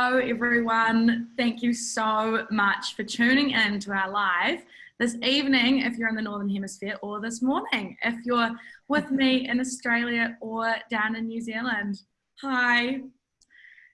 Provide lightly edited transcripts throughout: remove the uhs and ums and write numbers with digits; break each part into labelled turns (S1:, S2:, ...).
S1: Hello everyone. Thank you so much for tuning in to our live this evening if you're in the Northern Hemisphere, or this morning if you're with me in Australia or down in New Zealand. Hi.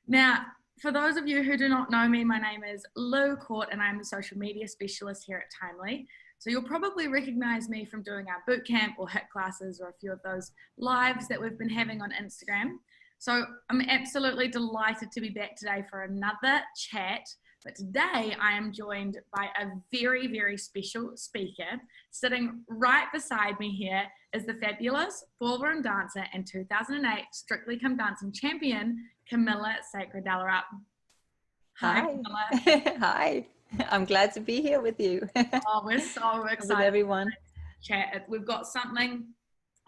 S1: Now, for those of you who do not know me, my name is Lou Court and I'm the social media specialist here at Timely. So you'll probably recognize me from doing our bootcamp or HIT classes or a few of those lives that we've been having on Instagram. So I'm absolutely delighted to be back today for another chat. But today I am joined by a very, very special speaker. Sitting right beside me here is the fabulous ballroom dancer and 2008 Strictly Come Dancing champion, Camilla Sacre-Dallerup.
S2: Hi.
S1: Camilla.
S2: Hi. I'm glad to be here with you.
S1: Oh, we're so excited.
S2: With everyone.
S1: Chat. We've got something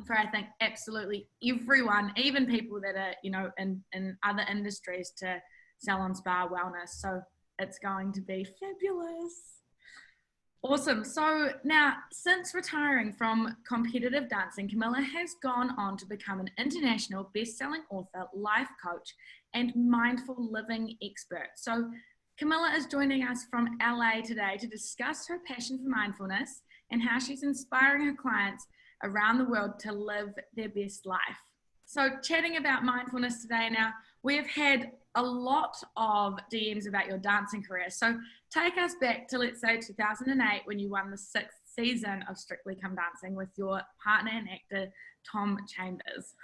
S1: for, I think, absolutely everyone, even people that are, you know, in other industries, to salon, spa, wellness. So it's going to be fabulous. Awesome. So now, since retiring from competitive dancing, Camilla has gone on to become an international best-selling author, life coach, and mindful living expert. So Camilla is joining us from LA today to discuss her passion for mindfulness and how she's inspiring her clients around the world to live their best life. So chatting about mindfulness today now, we have had a lot of DMs about your dancing career. So take us back to, let's say, 2008 when you won the 6th season of Strictly Come Dancing with your partner and actor, Tom Chambers.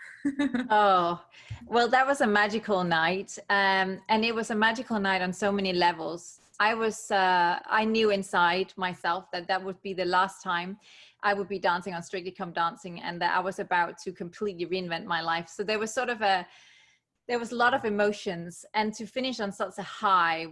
S2: Oh, well, that was a magical night. And it was a magical night on so many levels. I knew inside myself that that would be the last time I would be dancing on Strictly Come Dancing, and that I was about to completely reinvent my life. So there was there was a lot of emotions, and to finish on such a high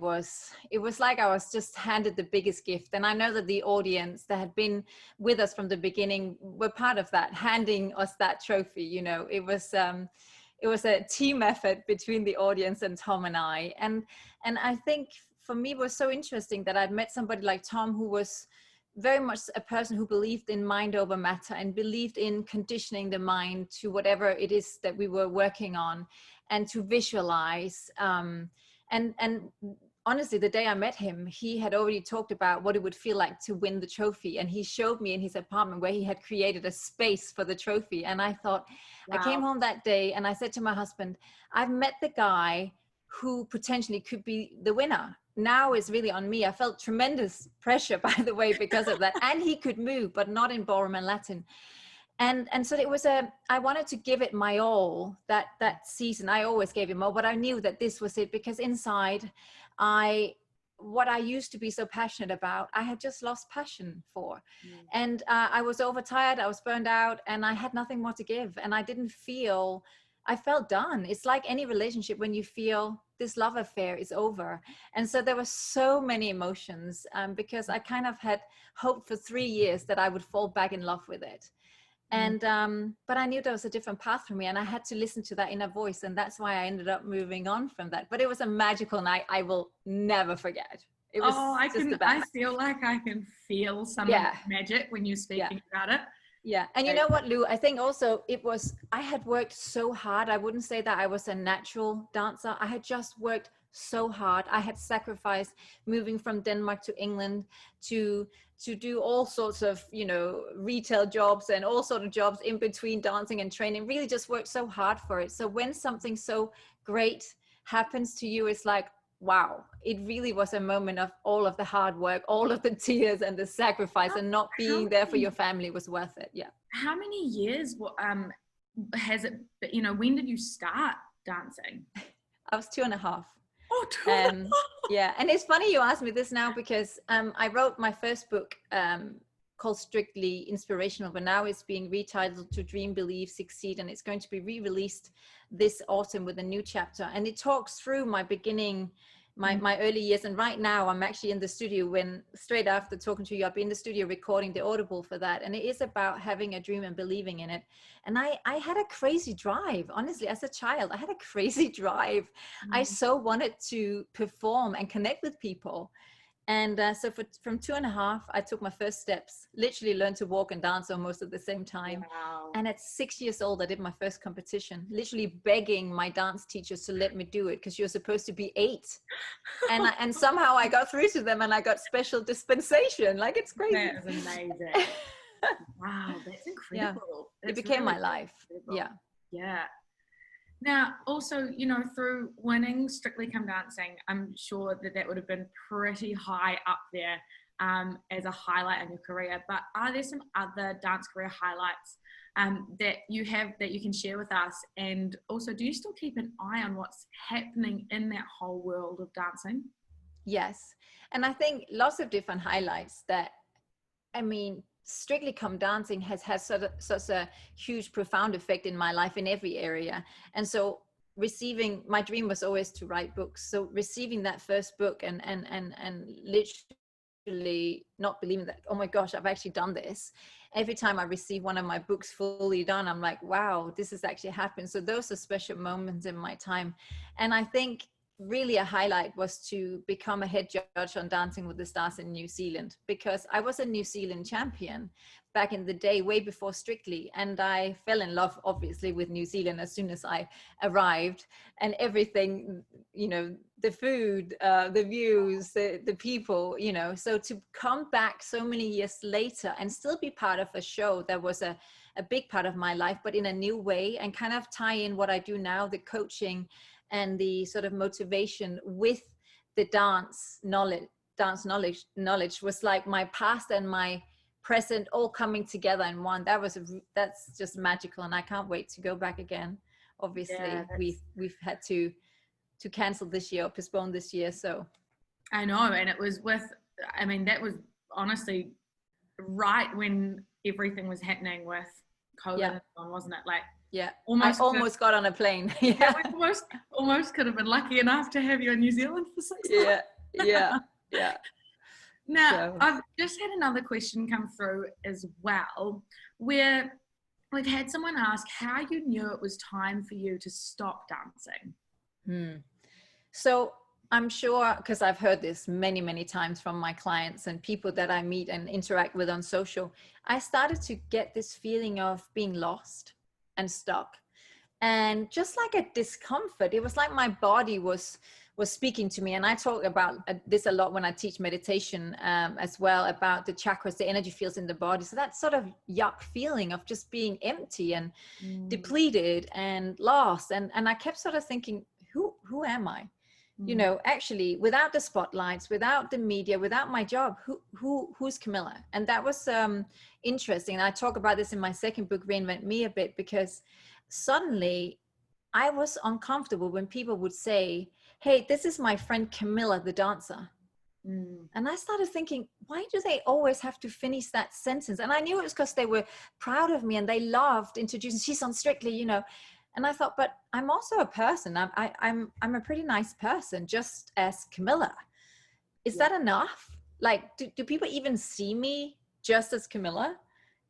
S2: it was like I was just handed the biggest gift. And I know that the audience that had been with us from the beginning were part of that, handing us that trophy. You know, it was a team effort between the audience and Tom and I. And I think for me it was so interesting that I'd met somebody like Tom, who was very much a person who believed in mind over matter and believed in conditioning the mind to whatever it is that we were working on, and to visualize. And honestly, the day I met him, he had already talked about what it would feel like to win the trophy. And he showed me in his apartment where he had created a space for the trophy. And I thought, wow. I came home that day and I said to my husband, I've met the guy who potentially could be the winner. Now it's really on me. I felt tremendous pressure, by the way, because of that. And he could move, but not in ballroom and Latin. And so it was I wanted to give it my all that season. I always gave him all, but I knew that this was it, because inside what I used to be so passionate about, I had just lost passion for. And I was overtired, I was burned out, and I had nothing more to give. And I felt done. It's like any relationship when you feel this love affair is over. And so there were so many emotions because I kind of had hoped for 3 years that I would fall back in love with it. And but I knew there was a different path for me, and I had to listen to that inner voice, and that's why I ended up moving on from that. But it was a magical night I will never forget. It was
S1: I feel like I can feel some magic when you're speaking about it.
S2: Yeah. And you know what, Lou, I think also I had worked so hard. I wouldn't say that I was a natural dancer. I had just worked so hard. I had sacrificed moving from Denmark to England to do all sorts of, you know, retail jobs and all sorts of jobs in between dancing and training, really just worked so hard for it. So when something so great happens to you, it's like, wow, it really was a moment of all of the hard work, all of the tears and the sacrifice, and not being there for your family was worth it. Yeah.
S1: How many years has it, you know, when did you start dancing?
S2: I was 2.5.
S1: Oh, 2.5.
S2: Yeah. And it's funny you asked me this now, because I wrote my first book called Strictly Inspirational, but now it's being retitled to Dream, Believe, Succeed. And it's going to be re-released this autumn with a new chapter. And it talks through my beginning, my early years. And right now I'm actually in the studio, straight after talking to you, I'll be in the studio recording the Audible for that. And it is about having a dream and believing in it. And I had a crazy drive, honestly, as a child. I had a crazy drive. I so wanted to perform and connect with people. And so from 2.5, I took my first steps, literally learned to walk and dance almost at the same time.
S1: Wow.
S2: And at 6 years old, I did my first competition, literally begging my dance teachers to let me do it because you're supposed to be 8. And somehow I got through to them and I got special dispensation. Like, it's crazy.
S1: That is amazing. Wow, that's incredible.
S2: Yeah. It became
S1: really
S2: my life.
S1: Incredible.
S2: Yeah.
S1: Yeah. Now, also, you know, through winning Strictly Come Dancing, I'm sure that would have been pretty high up there as a highlight in your career. But are there some other dance career highlights that you have that you can share with us? And also, do you still keep an eye on what's happening in that whole world of dancing?
S2: Yes. And I think lots of different highlights that, I mean, Strictly Come Dancing has had such a huge, profound effect in my life in every area. And so my dream was always to write books. So receiving that first book and literally not believing that, oh my gosh, I've actually done this. Every time I receive one of my books fully done, I'm like, wow, this has actually happened. So those are special moments in my time. And I think really a highlight was to become a head judge on Dancing with the Stars in New Zealand, because I was a New Zealand champion back in the day, way before Strictly. And I fell in love, obviously, with New Zealand as soon as I arrived, and everything, you know, the food, the views, the people, you know. So to come back so many years later and still be part of a show that was a big part of my life, but in a new way, and kind of tie in what I do now, the coaching and the sort of motivation with the dance knowledge was like my past and my present all coming together in one. That's just magical, and I can't wait to go back again. Obviously, we've had to cancel this year or postpone this year. So
S1: I know, and it was that was honestly right when everything was happening with COVID, wasn't it? Like,
S2: yeah, I almost got on a plane.
S1: Yeah, we almost could have been lucky enough to have you in New Zealand for 6 months.
S2: Yeah.
S1: Now, I've just had another question come through as well, where we've had someone ask how you knew it was time for you to stop dancing.
S2: So I'm sure, because I've heard this many, many times from my clients and people that I meet and interact with on social, I started to get this feeling of being lost and stuck, and just like a discomfort. It was like my body was speaking to me. And I talk about this a lot when I teach meditation as well, about the chakras, the energy fields in the body. So that sort of yuck feeling of just being empty and depleted and lost. And I kept sort of thinking, who am I? You know, actually, without the spotlights, without the media, without my job, who's Camilla? And that was interesting. And I talk about this in my second book, Reinvent Me, a bit, because suddenly I was uncomfortable when people would say, hey, this is my friend Camilla, the dancer. And I started thinking, why do they always have to finish that sentence? And I knew it was because they were proud of me and they loved introducing, she's on Strictly, you know. And I thought, but I'm also a person. I'm a pretty nice person, just as Camilla. Is that enough? Like, do people even see me just as Camilla?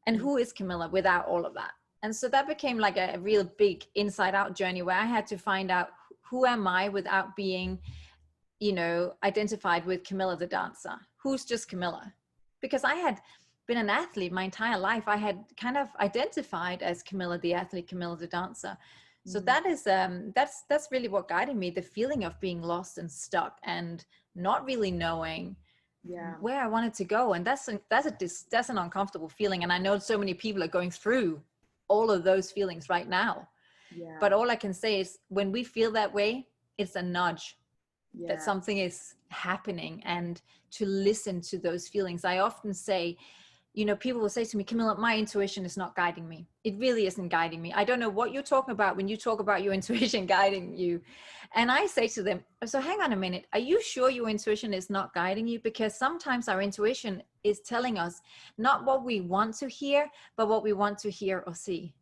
S2: And who is Camilla without all of that? And so that became like a real big inside out journey where I had to find out, who am I without being, you know, identified with Camilla the dancer? Who's just Camilla? Because I had been an athlete my entire life. I had kind of identified as Camilla the athlete, Camilla the dancer. So that is that's really what guided me, the feeling of being lost and stuck and not really knowing where I wanted to go. And that's an uncomfortable feeling. And I know so many people are going through all of those feelings right now. But all I can say is, when we feel that way, it's a nudge that something is happening, and to listen to those feelings. I often say, you know, people will say to me, Camilla, my intuition is not guiding me. It really isn't guiding me. I don't know what you're talking about when you talk about your intuition guiding you. And I say to them, so hang on a minute. Are you sure your intuition is not guiding you? Because sometimes our intuition is telling us not what we want to hear, but what we want to hear or see.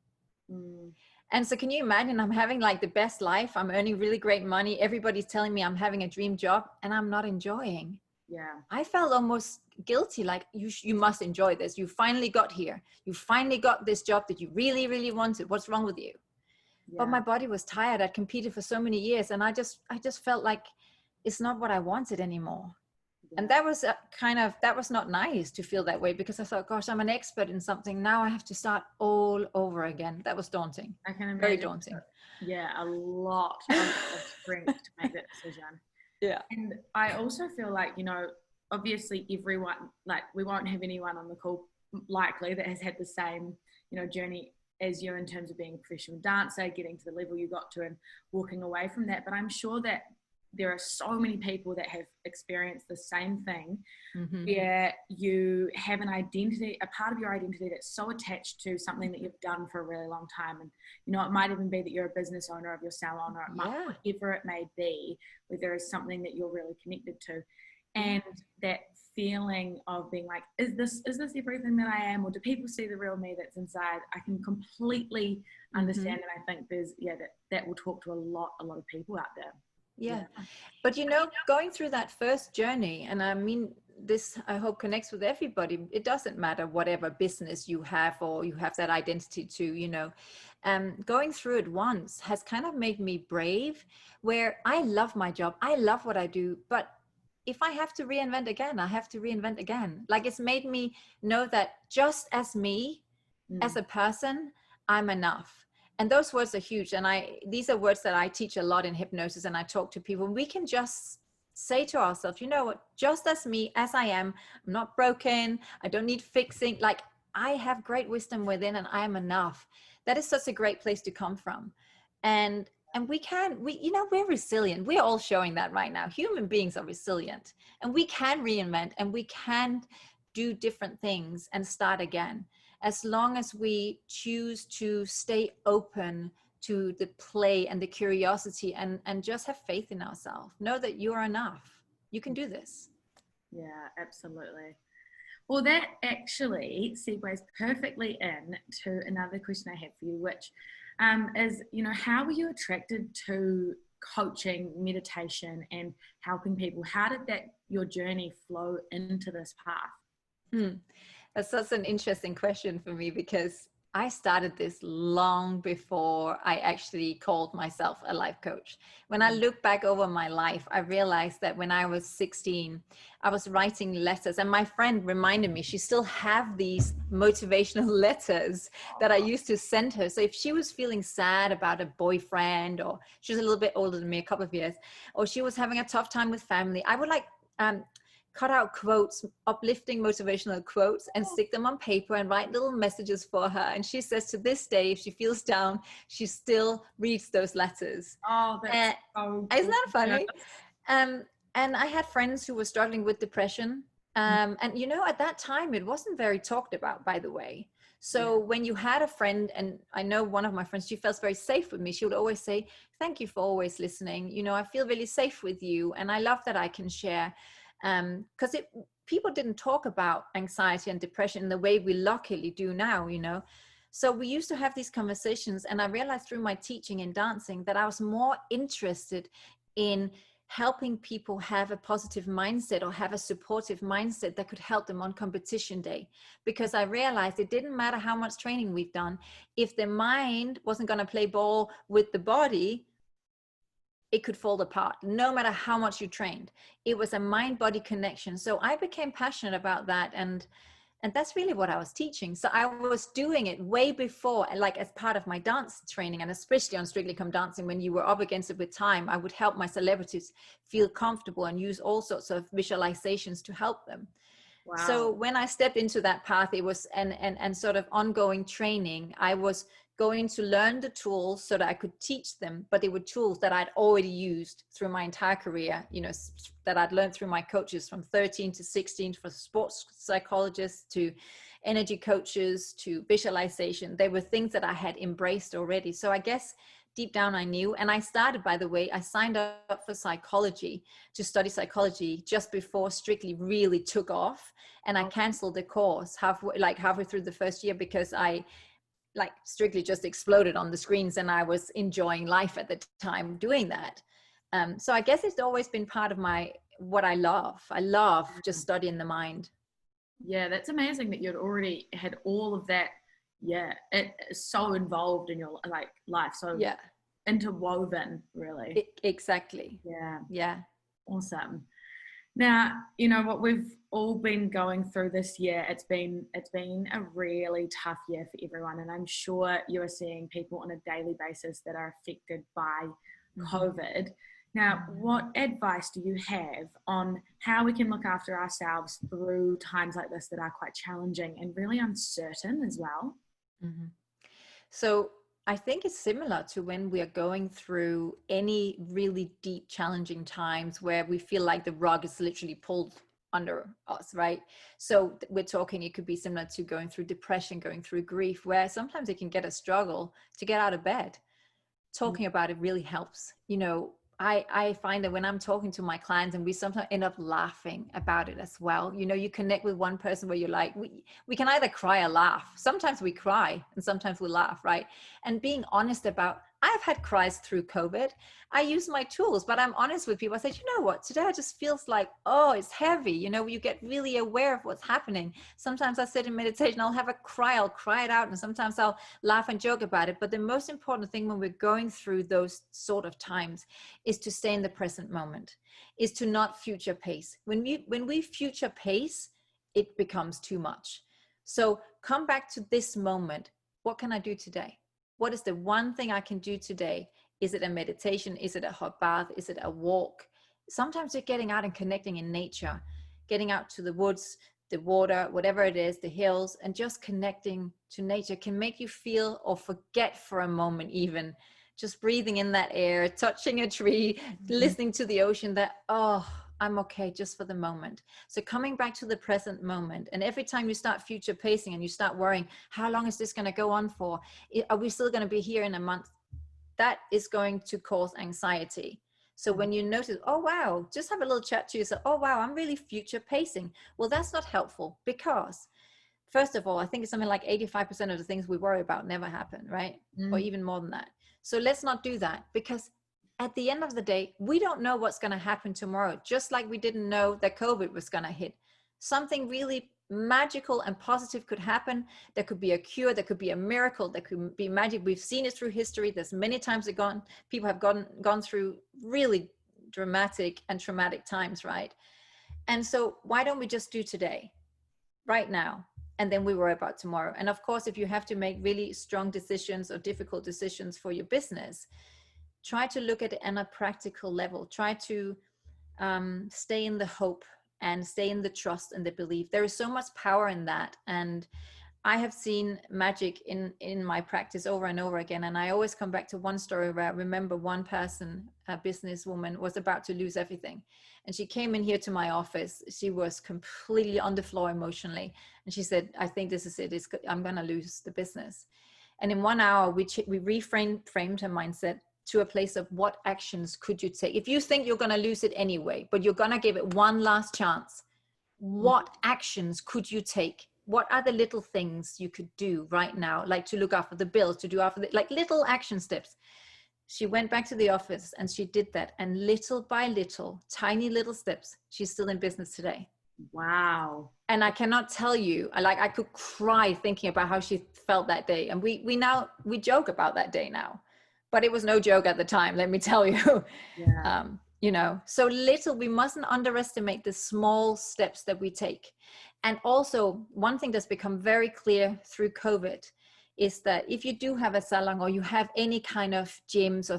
S2: And so can you imagine, I'm having like the best life. I'm earning really great money. Everybody's telling me I'm having a dream job and I'm not enjoying. I felt almost guilty, like you must enjoy this. You finally got here. You finally got this job that you really, really wanted. What's wrong with you? But my body was tired. I'd competed for so many years, and I just felt like it's not what I wanted anymore. And that was that was not nice to feel that way, because I thought, gosh, I'm an expert in something. Now I have to start all over again. That was daunting.
S1: I can imagine.
S2: Very daunting.
S1: Yeah, a lot of strength to make that decision.
S2: Yeah.
S1: And I also feel like, you know, obviously everyone, like we won't have anyone on the call likely that has had the same, you know, journey as you in terms of being a professional dancer, getting to the level you got to and walking away from that. But I'm sure that there are so many people that have experienced the same thing, where you have an identity, a part of your identity that's so attached to something that you've done for a really long time. And, you know, it might even be that you're a business owner of your salon, or it might, whatever it may be, where there is something that you're really connected to. And that feeling of being like, is this everything that I am? Or do people see the real me that's inside? I can completely understand. And I think there's, that will talk to a lot of people out there.
S2: Yeah. But, you know, going through that first journey, and I mean, this, I hope, connects with everybody. It doesn't matter whatever business you have, or you have that identity to, you know, going through it once has kind of made me brave, where I love my job. I love what I do, but if I have to reinvent again, I have to reinvent again. Like, it's made me know that just as me, as a person, I'm enough. And those words are huge. And these are words that I teach a lot in hypnosis, and I talk to people. We can just say to ourselves, you know what, just as me, as I am, I'm not broken. I don't need fixing. Like, I have great wisdom within, and I am enough. That is such a great place to come from. And you know, we're resilient. We're all showing that right now. Human beings are resilient, and we can reinvent, and we can do different things and start again, as long as we choose to stay open to the play and the curiosity, and just have faith in ourselves. Know that you are enough. You can do this.
S1: Yeah, absolutely. Well, that actually segues perfectly in to another question I have for you, which is, you know, how were you attracted to coaching, meditation, and helping people? How did your journey flow into this path?
S2: That's such an interesting question for me, because I started this long before I actually called myself a life coach. When I look back over my life, I realized that when I was 16, I was writing letters, and my friend reminded me, she still have these motivational letters that I used to send her. So if she was feeling sad about a boyfriend, or she was a little bit older than me, a couple of years, or she was having a tough time with family, I would cut out quotes, uplifting motivational quotes, and stick them on paper and write little messages for her. And she says to this day, if she feels down, she still reads those letters.
S1: Oh, that's so
S2: isn't that funny? And I had friends who were struggling with depression. And, you know, at that time, it wasn't very talked about, by the way. So when you had a friend, and I know one of my friends, she felt very safe with me. She would always say, thank you for always listening. You know, I feel really safe with you. And I love that I can share. Because people didn't talk about anxiety and depression in the way we luckily do now, you know. So we used to have these conversations, and I realized through my teaching in dancing that I was more interested in helping people have a positive mindset, or have a supportive mindset that could help them on competition day. Because I realized it didn't matter how much training we've done, if the mind wasn't going to play ball with the body, it could fall apart, no matter how much you trained. It was a mind-body connection. So I became passionate about that. And that's really what I was teaching. So I was doing it way before, like as part of my dance training, and especially on Strictly Come Dancing, when you were up against it with time, I would help my celebrities feel comfortable and use all sorts of visualizations to help them. Wow. So when I stepped into that path, it was and sort of ongoing training. I was going to learn the tools so that I could teach them, but they were tools that I'd already used through my entire career, you know, that I'd learned through my coaches from 13 to 16, for sports psychologists to energy coaches to visualization. They were things that I had embraced already. So I guess deep down I knew. And I started, by the way, I signed up for psychology, to study psychology, just before Strictly really took off. And I canceled the course halfway through the first year, because Strictly just exploded on the screens, and I was enjoying life at the time doing that. So I guess it's always been part of what I love. I love just studying the mind.
S1: Yeah, that's amazing that you'd already had all of that. Yeah, it's so involved in your life, so interwoven, really.
S2: Exactly.
S1: Yeah.
S2: Awesome.
S1: Now, you know what we've all been going through this year. It's been a really tough year for everyone, and I'm sure you are seeing people on a daily basis that are affected by COVID. Now, what advice do you have on how we can look after ourselves through times like this that are quite challenging and really uncertain as well?
S2: So I think it's similar to when we are going through any really deep, challenging times where we feel like the rug is literally pulled under us, right? So we're talking, it could be similar to going through depression, going through grief, where sometimes it can get a struggle to get out of bed. Talking about it really helps. You know, I find that when I'm talking to my clients, and we sometimes end up laughing about it as well. You know, you connect with one person where you're like, we can either cry or laugh. Sometimes we cry and sometimes we laugh, right? And being honest about, I've had cries through COVID. I use my tools, but I'm honest with people. I said, you know what, today I just feels like, oh, it's heavy. You know, you get really aware of what's happening. Sometimes I sit in meditation, I'll have a cry, I'll cry it out. And sometimes I'll laugh and joke about it. But the most important thing when we're going through those sort of times is to stay in the present moment, is to not future pace. When we future pace, it becomes too much. So come back to this moment. What can I do today? What is the one thing I can do today? Is it a meditation? Is it a hot bath? Is it a walk? Sometimes you're getting out and connecting in nature, getting out to the woods, the water, whatever it is, the hills, and just connecting to nature can make you feel or forget for a moment, even just breathing in that air, touching a tree, listening to the ocean, that, oh, I'm okay just for the moment. So coming back to the present moment, and every time you start future pacing and you start worrying, how long is this going to go on for? Are we still going to be here in a month? That is going to cause anxiety. So when you notice, oh, wow, just have a little chat to yourself. Oh, wow, I'm really future pacing. Well, that's not helpful because first of all, I think it's something like 85% of the things we worry about never happen, right? Or even more than that. So let's not do that, because at the end of the day, we don't know what's going to happen tomorrow, just like we didn't know that COVID was going to hit. Something really magical and positive could happen. There could be a cure, there could be a miracle, there could be magic. We've seen it through history. There's many times people have gone through really dramatic and traumatic times, right? And so why don't we just do today, right now? And then we worry about tomorrow. And of course, if you have to make really strong decisions or difficult decisions for your business, try to look at it on a practical level. Try to stay in the hope and stay in the trust and the belief. There is so much power in that. And I have seen magic in my practice over and over again. And I always come back to one story where I remember one person, a businesswoman, was about to lose everything. And she came in here to my office. She was completely on the floor emotionally. And she said, I think this is it. I'm going to lose the business. And in 1 hour, we reframed her mindset to a place of what actions could you take? If you think you're going to lose it anyway, but you're going to give it one last chance, what actions could you take? What are the little things you could do right now? Like to look after the bills, to do after like little action steps. She went back to the office and she did that. And little by little, tiny little steps, she's still in business today.
S1: Wow.
S2: And I cannot tell you, I could cry thinking about how she felt that day. And we joke about that day now, but it was no joke at the time, let me tell you.
S1: Yeah.
S2: You know, so little, we mustn't underestimate the small steps that we take. And also one thing that's become very clear through COVID is that if you do have a salon or you have any kind of gyms or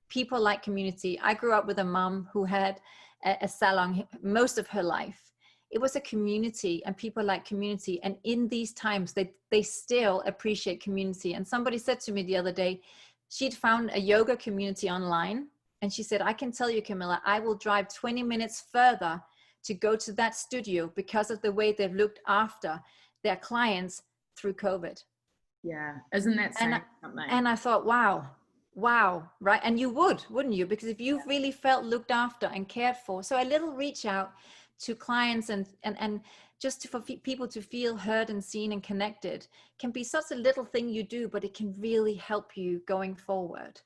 S2: people like community. I grew up with a mom who had a salon most of her life. It was a community and people like community. And in these times, they still appreciate community. And somebody said to me the other day, she'd found a yoga community online. And she said, I can tell you, Camilla, I will drive 20 minutes further to go to that studio because of the way they've looked after their clients through COVID.
S1: Yeah. Isn't that saying something?
S2: And I thought, wow, right? And you wouldn't you? Because if you really felt looked after and cared for. So a little reach out to clients and just for people to feel heard and seen and connected can be such a little thing you do, but it can really help you going forward.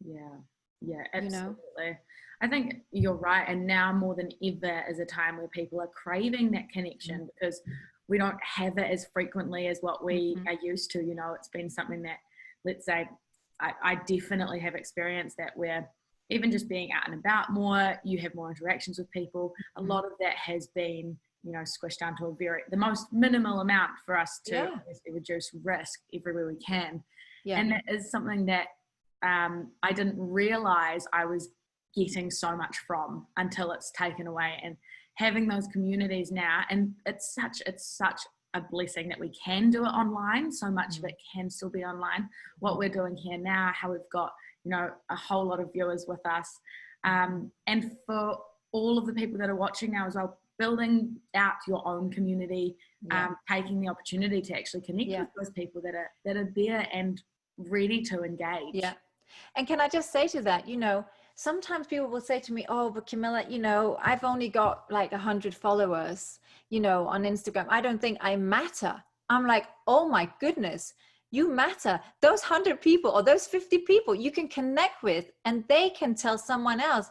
S1: Yeah, absolutely. You know? I think you're right. And now more than ever is a time where people are craving that connection because we don't have it as frequently as what we are used to. You know, it's been something that, let's say, I definitely have experienced that where even just being out and about more, you have more interactions with people. A lot of that has been, you know, squished down to the most minimal amount for us to reduce risk everywhere we can. And that is something that I didn't realize I was getting so much from until it's taken away. And having those communities now, and it's such a blessing that we can do it online. So much of it can still be online. What we're doing here now, how we've got, you know, a whole lot of viewers with us, and for all of the people that are watching now as well, building out your own community, taking the opportunity to actually connect with those people that are there and ready to engage.
S2: Yeah. And can I just say to that, you know, sometimes people will say to me, oh, but Camilla, you know, I've only got like 100 followers, you know, on Instagram. I don't think I matter. I'm like, oh my goodness, you matter. Those 100 people or those 50 people you can connect with, and they can tell someone else.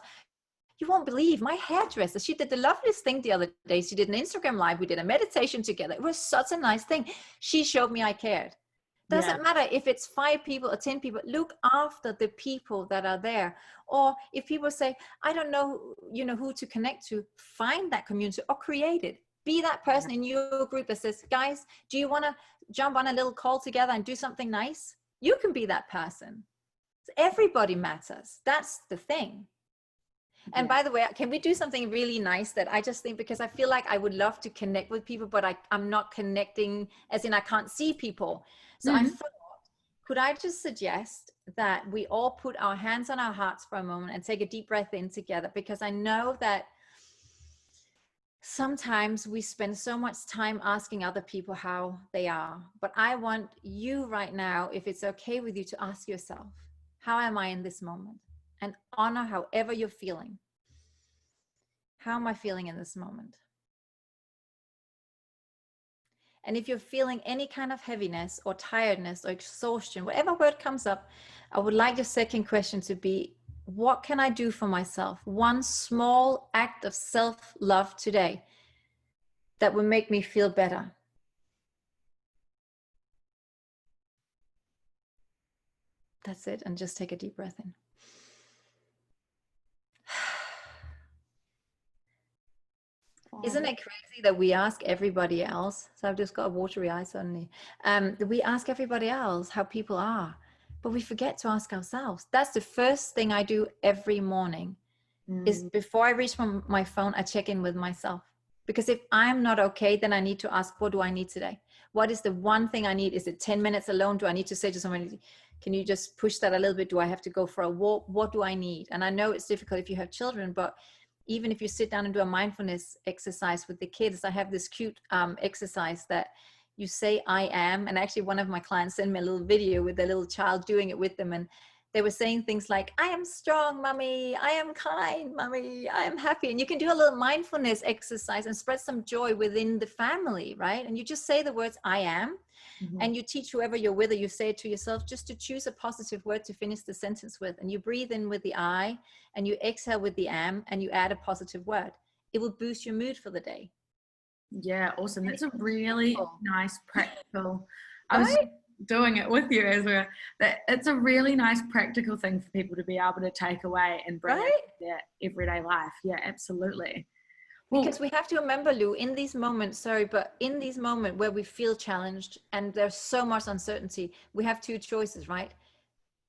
S2: You won't believe my hairdresser. She did the loveliest thing the other day. She did an Instagram live. We did a meditation together. It was such a nice thing. She showed me I cared. Doesn't matter if it's 5 people or 10 people. Look after the people that are there. Or if people say, I don't know, you know, who to connect to, find that community or create it. Be that person in your group that says, guys, do you want to jump on a little call together and do something nice? You can be that person. Everybody matters. That's the thing. And by the way, can we do something really nice that I just think, because I feel like I would love to connect with people, but I'm not connecting, as in I can't see people. So I thought, could I just suggest that we all put our hands on our hearts for a moment and take a deep breath in together? Because I know that sometimes we spend so much time asking other people how they are. But I want you right now, if it's okay with you, to ask yourself, how am I in this moment? And honor however you're feeling. How am I feeling in this moment? And if you're feeling any kind of heaviness or tiredness or exhaustion, whatever word comes up, I would like the second question to be, what can I do for myself? One small act of self-love today that will make me feel better. That's it. And just take a deep breath in. Isn't it crazy that we ask everybody else? So I've just got a watery eye suddenly. We ask everybody else how people are, but we forget to ask ourselves. That's the first thing I do every morning. Is before I reach my phone, I check in with myself. Because if I'm not okay, then I need to ask, what do I need today? What is the one thing I need? Is it 10 minutes alone? Do I need to say to somebody, can you just push that a little bit? Do I have to go for a walk? What do I need? And I know it's difficult if you have children, but even if you sit down and do a mindfulness exercise with the kids, I have this cute exercise that you say, I am. And actually one of my clients sent me a little video with a little child doing it with them. And they were saying things like, I am strong, mommy. I am kind, mommy. I am happy. And you can do a little mindfulness exercise and spread some joy within the family, right? And you just say the words, I am. And you teach whoever you're with, or you say it to yourself, just to choose a positive word to finish the sentence with. And you breathe in with the I, and you exhale with the am, and you add a positive word. It will boost your mood for the day.
S1: Yeah, awesome. That's a really nice practical. I was doing it with you as well. That it's a really nice practical thing for people to be able to take away and bring into their everyday life. Yeah, absolutely.
S2: Because we have to remember, Lou, in these moments, in these moments where we feel challenged and there's so much uncertainty, we have 2 choices, right?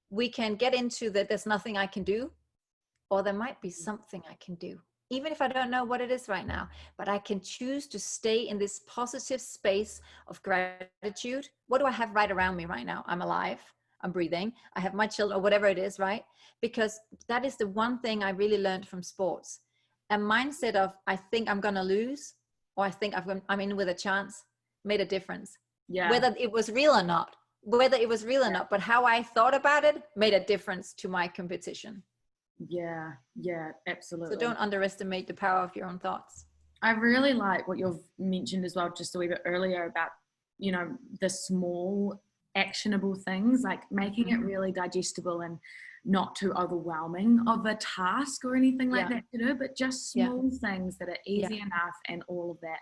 S2: We can get into that there's nothing I can do, or there might be something I can do, even if I don't know what it is right now, but I can choose to stay in this positive space of gratitude. What do I have right around me right now? I'm alive, I'm breathing, I have my children, or whatever it is, right? Because that is the one thing I really learned from sports. A mindset of, I think I'm going to lose, or I think I'm in with a chance, made a difference. Yeah. Whether it was real or not, but how I thought about it made a difference to my competition.
S1: Yeah, absolutely.
S2: So don't underestimate the power of your own thoughts.
S1: I really like what you've mentioned as well, just a wee bit earlier about, you know, the small actionable things, like making it really digestible and not too overwhelming of a task or anything like that to do, but just small things that are easy enough, and all of that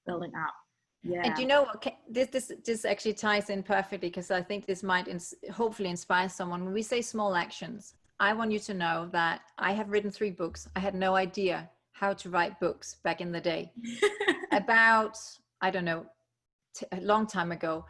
S1: building up. Yeah.
S2: And you know what, this actually ties in perfectly, because I think this might hopefully inspire someone. When we say small actions, I want you to know that I have written 3 books. I had no idea how to write books back in the day. About, I don't know, a long time ago,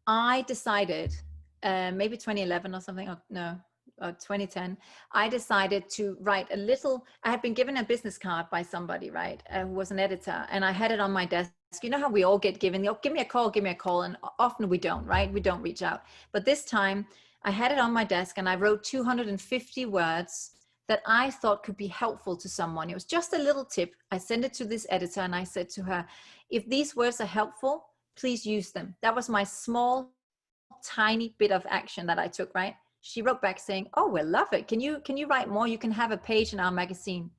S2: I decided, maybe 2011 or something, or no, 2010, I decided to write a little. I had been given a business card by somebody, right, who was an editor, and I had it on my desk. You know how we all get given, oh, give me a call, and often we don't, right? We don't reach out. But this time I had it on my desk, and I wrote 250 words that I thought could be helpful to someone. It was just a little tip. I sent it to this editor, and I said to her, if these words are helpful, please use them. That was my small, tiny bit of action that I took, right? She wrote back saying, oh, well, love it. Can you write more? You can have a page in our magazine.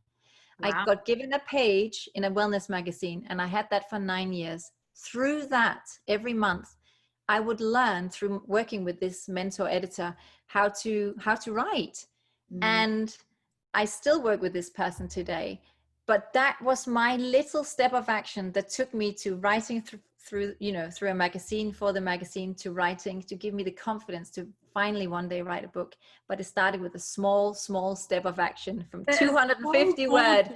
S2: Wow. I got given a page in a wellness magazine, and I had that for 9 years. Through that, every month, I would learn through working with this mentor editor how to write. And I still work with this person today, but that was my little step of action that took me to writing through a magazine, for the magazine, to writing, to give me the confidence to finally one day write a book. But it started with a small step of action, from 250 words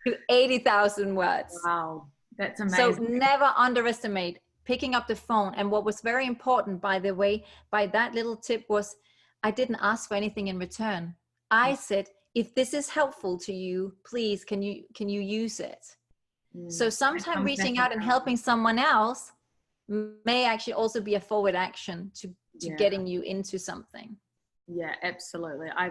S2: to 80,000 words.
S1: Wow, that's amazing.
S2: So never underestimate picking up the phone. And what was very important, by the way, by that little tip, was I didn't ask for anything in return. I said, if this is helpful to you, please, can you use it? So sometimes reaching out and helping someone else may actually also be a forward action to getting you into something.
S1: Yeah, absolutely. I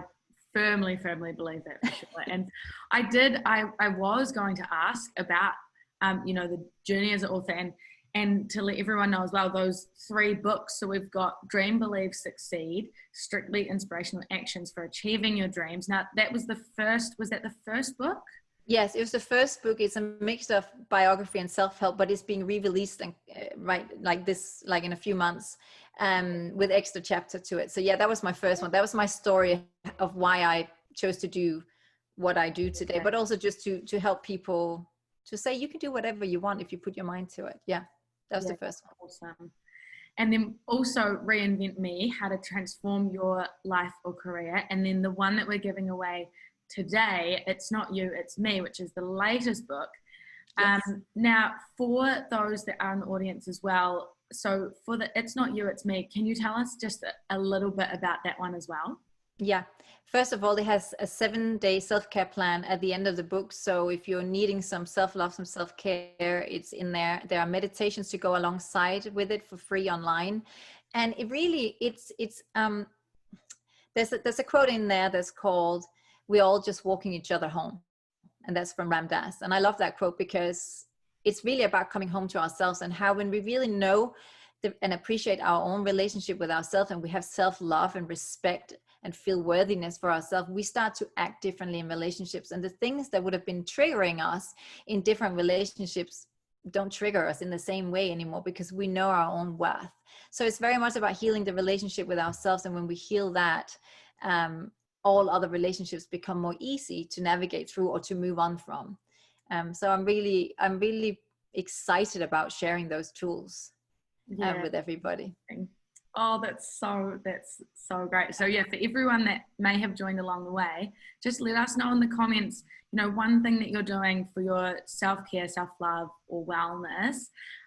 S1: firmly believe that, for sure. And I was going to ask about, the journey as an author, and to let everyone know as well, those 3 books. So we've got Dream, Believe, Succeed, Strictly Inspirational Actions for Achieving Your Dreams. Now, was that the first book?
S2: Yes, it was the first book. It's a mix of biography and self-help, but it's being re-released and in a few months, with extra chapter to it. So yeah, that was my first one. That was my story of why I chose to do what I do today, but also just to help people to say you can do whatever you want if you put your mind to it. Yeah, that was the first one.
S1: Awesome. And then also Reinvent Me, How to Transform Your Life or Career. And then the one that we're giving away today, It's Not You, It's Me, which is the latest book. Yes. Now, for those that are in the audience as well, so for the It's Not You, It's Me, can you tell us just a little bit about that one as well?
S2: Yeah. First of all, it has a 7-day self-care plan at the end of the book. So if you're needing some self-love, some self-care, it's in there. There are meditations to go alongside with it for free online. And it really, there's a quote in there that's called, "We're all just walking each other home." And that's from Ram Dass. And I love that quote because it's really about coming home to ourselves, and how when we really know and appreciate our own relationship with ourselves, and we have self-love and respect and feel worthiness for ourselves, we start to act differently in relationships. And the things that would have been triggering us in different relationships don't trigger us in the same way anymore, because we know our own worth. So it's very much about healing the relationship with ourselves. And when we heal that, all other relationships become more easy to navigate through or to move on from. So I'm really excited about sharing those tools with everybody.
S1: Oh, that's so great. So yeah, for everyone that may have joined along the way, just let us know in the comments, one thing that you're doing for your self-care, self-love, or wellness,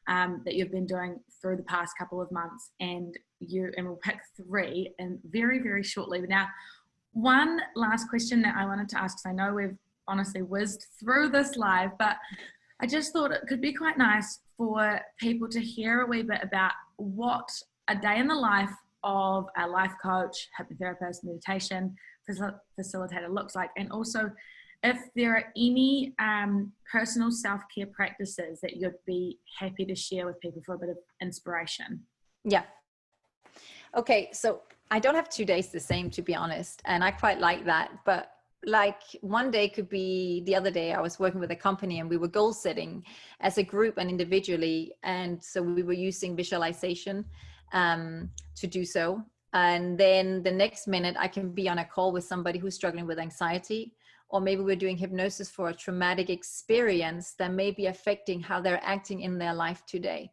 S1: that you've been doing through the past couple of months, and we'll pick 3 and very, very shortly. Now, one last question that I wanted to ask, because I know we've honestly whizzed through this live, but I just thought it could be quite nice for people to hear a wee bit about what a day in the life of a life coach, hypnotherapist, meditation facilitator looks like, and also if there are any personal self-care practices that you'd be happy to share with people for a bit of inspiration.
S2: Yeah. Okay, so I don't have 2 days the same, to be honest, and I quite like that. But like one day could be, the other day I was working with a company and we were goal setting as a group and individually, and so we were using visualization to do so. And then the next minute I can be on a call with somebody who's struggling with anxiety, or maybe we're doing hypnosis for a traumatic experience that may be affecting how they're acting in their life today.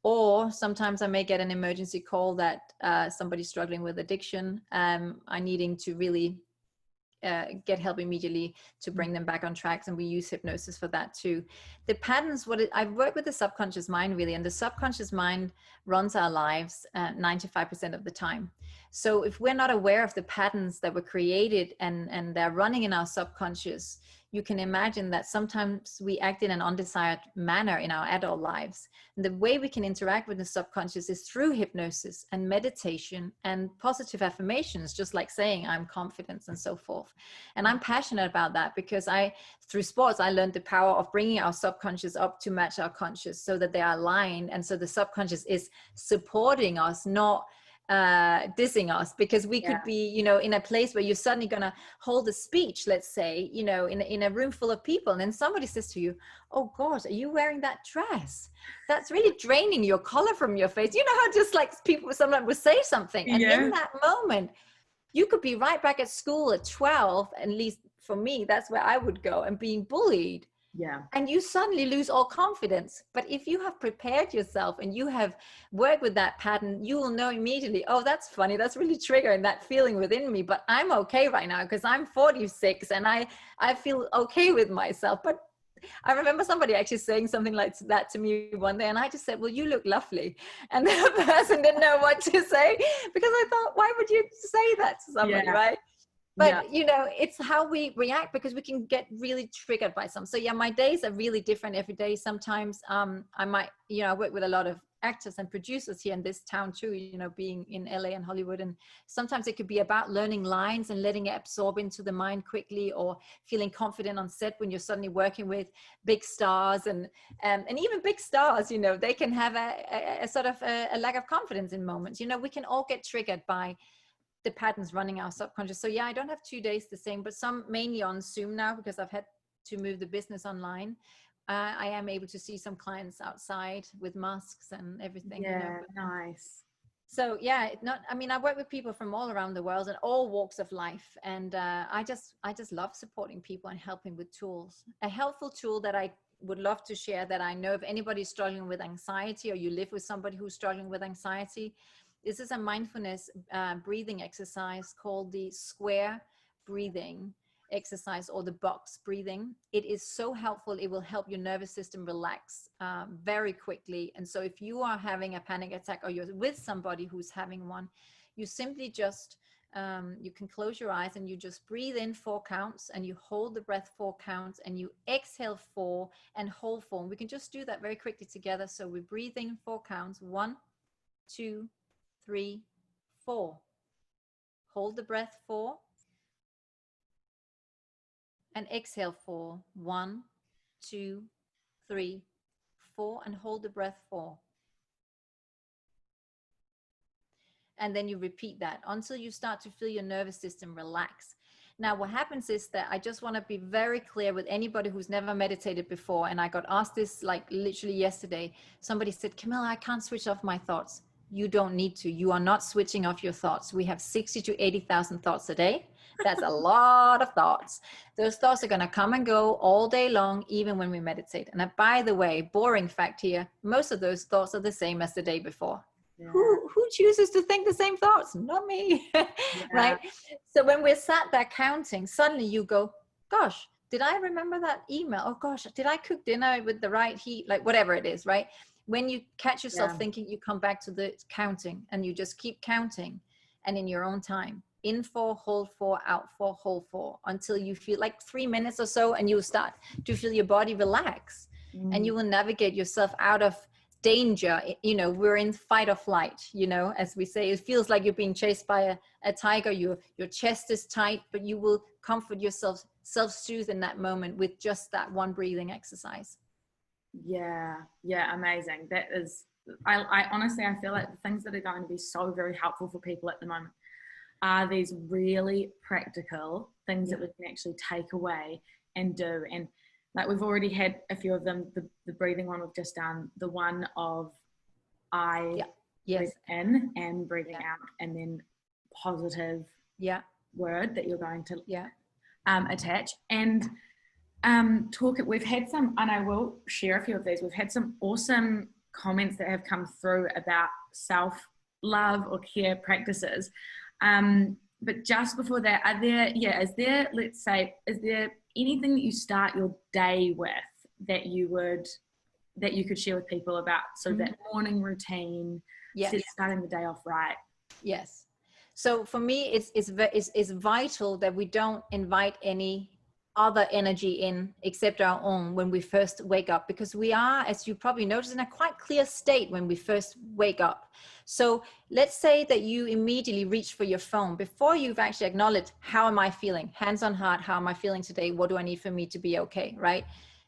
S2: Or sometimes I may get an emergency call that somebody's struggling with addiction. I'm needing to really get help immediately to bring them back on tracks, and we use hypnosis for that too. The patterns, I've worked with the subconscious mind really, and the subconscious mind runs our lives 95% of the time. So if we're not aware of the patterns that were created and they're running in our subconscious, you can imagine that sometimes we act in an undesired manner in our adult lives. And the way we can interact with the subconscious is through hypnosis and meditation and positive affirmations, just like saying I'm confident and so forth. And I'm passionate about that because through sports, I learned the power of bringing our subconscious up to match our conscious so that they are aligned. And so the subconscious is supporting us, not dissing us, because we could be, you know, in a place where you're suddenly going to hold a speech, let's say, you know, in a room full of people, and then somebody says to you, oh God, are you wearing that dress? That's really draining your color from your face. You know how just like people sometimes will say something, and in that moment you could be right back at school at 12, at least for me, that's where I would go, and being bullied. And you suddenly lose all confidence. But if you have prepared yourself and you have worked with that pattern, you will know immediately, oh, that's funny, that's really triggering that feeling within me, but I'm okay right now because I'm 46 and I feel okay with myself. But I remember somebody actually saying something like that to me one day, and I just said, well, you look lovely. And the person didn't know what to say, because I thought, why would you say that to somebody, right? But you know, it's how we react, because we can get really triggered by some. So yeah, my days are really different every day. Sometimes I might, you know, I work with a lot of actors and producers here in this town too, you know, being in LA and Hollywood. And sometimes it could be about learning lines and letting it absorb into the mind quickly, or feeling confident on set when you're suddenly working with big stars. And even big stars, you know, they can have a sort of a lack of confidence in moments. You know, we can all get triggered by the patterns running our subconscious. So yeah, I don't have 2 days the same, but some mainly on Zoom now, because I've had to move the business online. I am able to see some clients outside with masks and everything.
S1: Yeah,
S2: you know,
S1: nice.
S2: So yeah, I mean, I work with people from all around the world and all walks of life. And I just love supporting people and helping with tools. A helpful tool that I would love to share, that I know if anybody's struggling with anxiety, or you live with somebody who's struggling with anxiety, this is a mindfulness breathing exercise called the square breathing exercise, or the box breathing. It is so helpful. It will help your nervous system relax very quickly. And so if you are having a panic attack, or you're with somebody who's having one, you simply just, you can close your eyes and you just breathe in 4 counts, and you hold the breath 4 counts, and you exhale 4 and hold 4. And we can just do that very quickly together. So we're breathing 4 counts, 1, 2, 3, 4. Hold the breath 4 and exhale 4. 1, 2, 3, 4, and hold the breath 4. And then you repeat that until you start to feel your nervous system relax. Now, what happens is that I just want to be very clear with anybody who's never meditated before. And I got asked this like literally yesterday. Somebody said, Camilla, I can't switch off my thoughts. You don't need to. You are not switching off your thoughts. We have 60 to 80,000 thoughts a day. That's a lot of thoughts. Those thoughts are going to come and go all day long, even when we meditate. And by the way, boring fact here, most of those thoughts are the same as the day before. Who chooses to think the same thoughts? Not me. Right? So when we're sat there counting, suddenly you go, gosh, did I remember that email? Oh gosh, did I cook dinner with the right heat? Like whatever it is, right? When you catch yourself thinking, you come back to the counting, and you just keep counting, and in your own time, in 4, hold 4, out 4, hold 4, until you feel like 3 minutes or so, and you'll start to feel your body relax, and you will navigate yourself out of danger. You know, we're in fight or flight, you know, as we say. It feels like you're being chased by a tiger. Your chest is tight, but you will comfort yourself, self-soothe in that moment with just that one breathing exercise.
S1: Yeah, amazing. That is, I honestly, I feel like the things that are going to be so very helpful for people at the moment are these really practical things that we can actually take away and do. And like, we've already had a few of them, the breathing one we've just done, the one of breathe in and breathing out, and then positive word that you're going to attach. And we've had some, and I will share a few of these, we've had some awesome comments that have come through about self-love or care practices. But just before that, is there anything that you start your day with that you could share with people about sort of that morning routine, starting the day off right?
S2: Yes. So for me, it's vital that we don't invite any other energy in except our own when we first wake up, because we are, as you probably noticed, in a quite clear state when we first wake up. So let's say that you immediately reach for your phone before you've actually acknowledged, how am I feeling? Hands on heart, how am I feeling today? What do I need for me to be okay, right?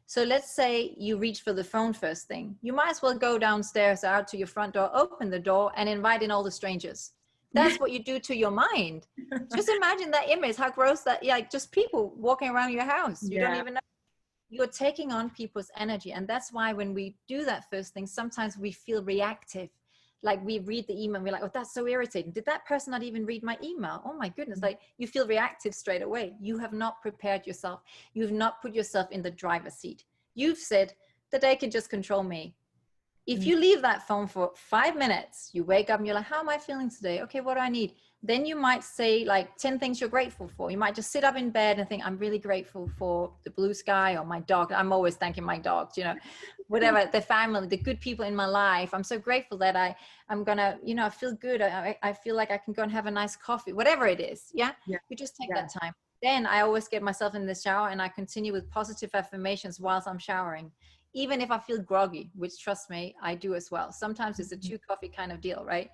S2: So let's say you reach for the phone first thing. You might as well go downstairs out to your front door, open the door, and invite in all the strangers. That's what you do to your mind. Just imagine that image, how gross that, just people walking around your house. You don't even know. You're taking on people's energy. And that's why when we do that first thing, sometimes we feel reactive. Like we read the email and we're like, oh, that's so irritating. Did that person not even read my email? Oh my goodness. Like you feel reactive straight away. You have not prepared yourself. You've not put yourself in the driver's seat. You've said that they can just control me. If you leave that phone for 5 minutes, you wake up and you're like, how am I feeling today? Okay, what do I need? Then you might say like 10 things you're grateful for. You might just sit up in bed and think, I'm really grateful for the blue sky or my dog. I'm always thanking my dogs, whatever, the family, the good people in my life. I'm so grateful that I'm going to, I feel good. I feel like I can go and have a nice coffee, whatever it is. Yeah. You just take that time. Then I always get myself in the shower and I continue with positive affirmations whilst I'm showering. Even if I feel groggy, which trust me, I do as well. Sometimes it's a 2 coffee kind of deal, right?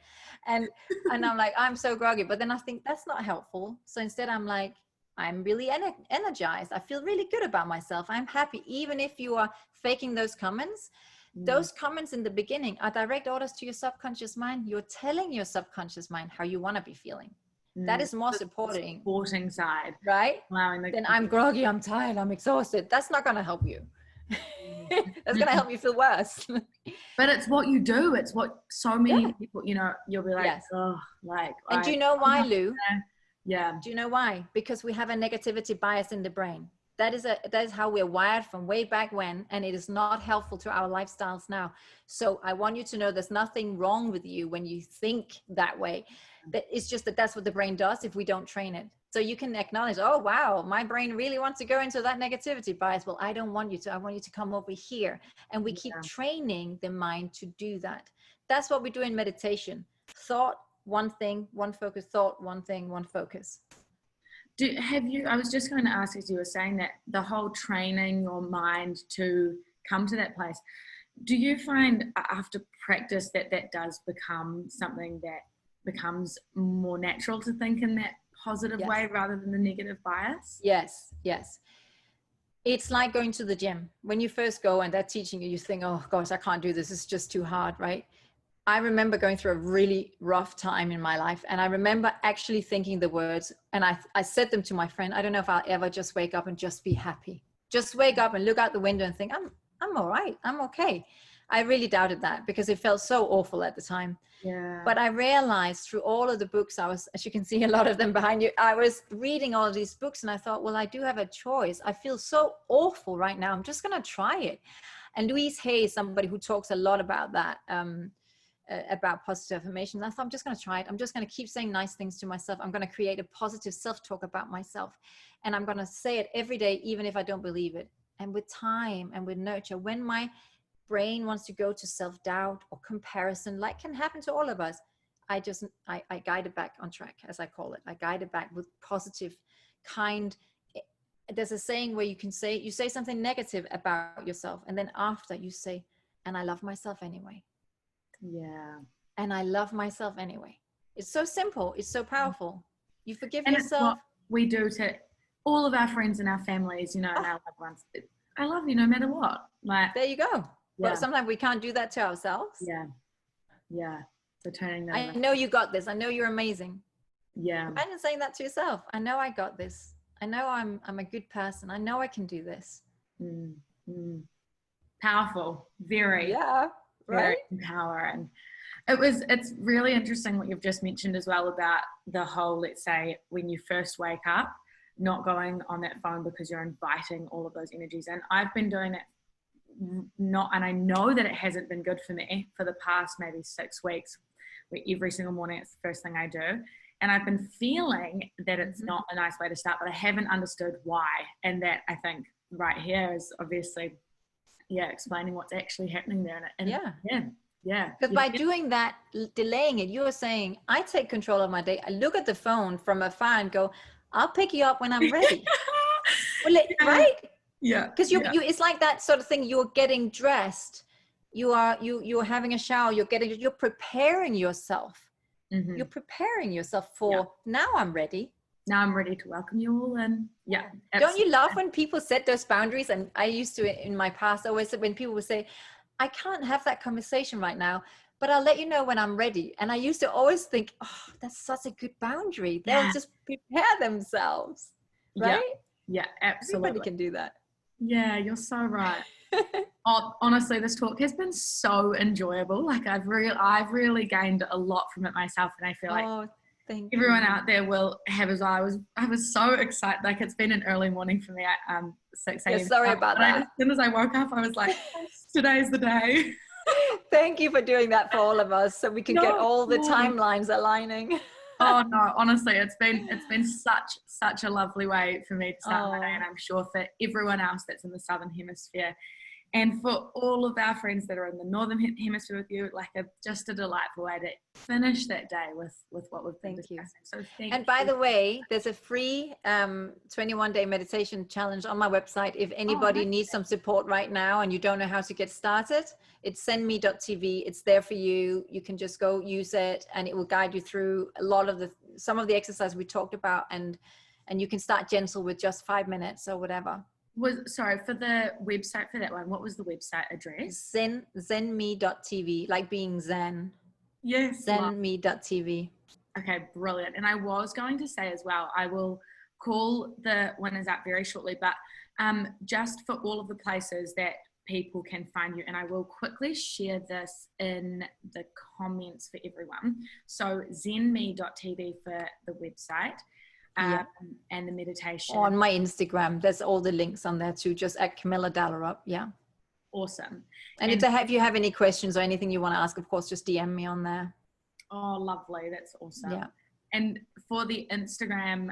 S2: And I'm like, I'm so groggy, but then I think that's not helpful. So instead I'm like, I'm really energized. I feel really good about myself. I'm happy. Even if you are faking those comments in the beginning are direct orders to your subconscious mind. You're telling your subconscious mind how you want to be feeling. That is more supporting
S1: side,
S2: right? Then I'm groggy, I'm tired, I'm exhausted. That's not going to help you. That's going to help you feel worse.
S1: But it's what you do. It's what so many people, you'll be like,
S2: And do you know why, Lou?
S1: Yeah.
S2: Do you know why? Because we have a negativity bias in the brain. That is how we're wired from way back when, and it is not helpful to our lifestyles now. So I want you to know there's nothing wrong with you when you think that way. That it's just that's what the brain does if we don't train it. So you can acknowledge, oh, wow, my brain really wants to go into that negativity bias. Well, I don't want you to. I want you to come over here. And we keep training the mind to do that. That's what we do in meditation. Thought, one thing, one focus, thought, one thing, one focus.
S1: I was just going to ask, as you were saying that, the whole training your mind to come to that place, do you find after practice that does become something that becomes more natural to think in that positive way rather than the negative bias?
S2: Yes. It's like going to the gym. When you first go and they're teaching you, you think, oh gosh, I can't do this. It's just too hard, right? I remember going through a really rough time in my life. And I remember actually thinking the words, and I said them to my friend, I don't know if I'll ever just wake up and just be happy. Just wake up and look out the window and think, I'm all right. I'm okay. I really doubted that because it felt so awful at the time.
S1: Yeah.
S2: But I realized through all of the books as you can see, a lot of them behind you, I was reading all of these books and I thought, well, I do have a choice. I feel so awful right now. I'm just going to try it. And Louise Hay is somebody who talks a lot about that, about positive affirmation. I thought, I'm just going to try it. I'm just going to keep saying nice things to myself. I'm going to create a positive self-talk about myself. And I'm going to say it every day, even if I don't believe it. And with time and with nurture, when my brain wants to go to self-doubt or comparison, like can happen to all of us, I guide it back on track, as I call it. I guide it back with positive, kind. There's a saying where you say something negative about yourself, and then after you say, and I love myself anyway.
S1: Yeah.
S2: And I love myself anyway. It's so simple. It's so powerful. You forgive
S1: and
S2: yourself.
S1: It's what we do to all of our friends and our families, and our loved ones. I love you no matter what. Like,
S2: there you go. But sometimes we can't do that to ourselves.
S1: Yeah. So turning that.
S2: I know you got this. I know you're amazing.
S1: Yeah.
S2: Imagine saying that to yourself. I know I got this. I know I'm a good person. I know I can do this.
S1: Powerful. Very.
S2: Yeah. Right.
S1: Very empowering. It's really interesting what you've just mentioned as well about the whole, let's say, when you first wake up, not going on that phone because you're inviting all of those energies in. I've been doing it not, and I know that it hasn't been good for me for the past maybe 6 weeks, where every single morning it's the first thing I do. And I've been feeling that it's not a nice way to start, but I haven't understood why. And that, I think, right here is obviously, explaining what's actually happening there. And
S2: Because by doing that, delaying it, you're saying, I take control of my day. I look at the phone from afar and go, I'll pick you up when I'm ready. Right?
S1: Yeah.
S2: Because you, it's like that sort of thing. You're getting dressed. You're having a shower. You're preparing yourself.
S1: Mm-hmm.
S2: You're preparing yourself for, now I'm ready.
S1: Now I'm ready to welcome you all in. Yeah.
S2: Absolutely. Don't you love when people set those boundaries? And I used to, in my past, always when people would say, I can't have that conversation right now, but I'll let you know when I'm ready. And I used to always think, oh, that's such a good boundary. They'll just prepare themselves. Right?
S1: Yeah, absolutely.
S2: Everybody can do that.
S1: Yeah, you're so right. Honestly, this talk has been so enjoyable. Like I've really gained a lot from it myself, and I feel like everyone out there will have as well. I was so excited. Like it's been an early morning for me at 6 a.m.
S2: Sorry about that.
S1: As soon as I woke up, I was like, today's the day.
S2: Thank you for doing that for all of us, so we can get all the timelines aligning.
S1: Oh no, honestly, it's been such a lovely way for me to start my day, and I'm sure for everyone else that's in the Southern Hemisphere, and for all of our friends that are in the Northern Hemisphere with you, like just a delightful way to finish that day with what we've been discussing. So thank you.
S2: And by the way, there's a free 21-day meditation challenge on my website. If anybody needs some support right now and you don't know how to get started, it's sendme.tv. It's there for you. You can just go use it, and it will guide you through some of the exercise we talked about, and you can start gentle with just 5 minutes or whatever.
S1: Sorry, for the website for that one, what was the website address?
S2: Zenme.tv, like being Zen.
S1: Yes.
S2: Zenme.tv.
S1: Okay, brilliant. And I was going to say as well, I will call the winners out very shortly, but just for all of the places that people can find you, and I will quickly share this in the comments for everyone. So zenme.tv for the website. And the meditation.
S2: On my Instagram, there's all the links on there too, just at Camilla Dallerup. Yeah.
S1: Awesome.
S2: And if you have any questions or anything you want to ask, of course, just DM me on there.
S1: Oh, lovely. That's awesome.
S2: Yeah.
S1: And for the Instagram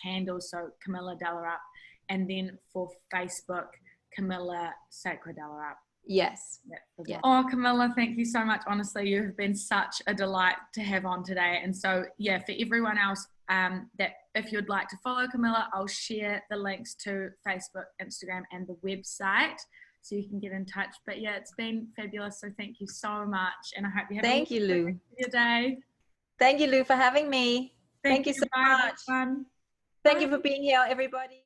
S1: handle, so Camilla Dallerup, and then for Facebook, Camilla Sacre-Dallerup.
S2: Yes. Yeah.
S1: Oh, Camilla, thank you so much. Honestly, you have been such a delight to have on today. And so, for everyone else, that if you'd like to follow Camilla, I'll share the links to Facebook, Instagram, and the website so you can get in touch. But it's been fabulous. So thank you so much. And I hope you have
S2: a good
S1: day.
S2: Thank you, Lou, for having me. Thank you so much.
S1: Fun.
S2: Thank you for being here, everybody.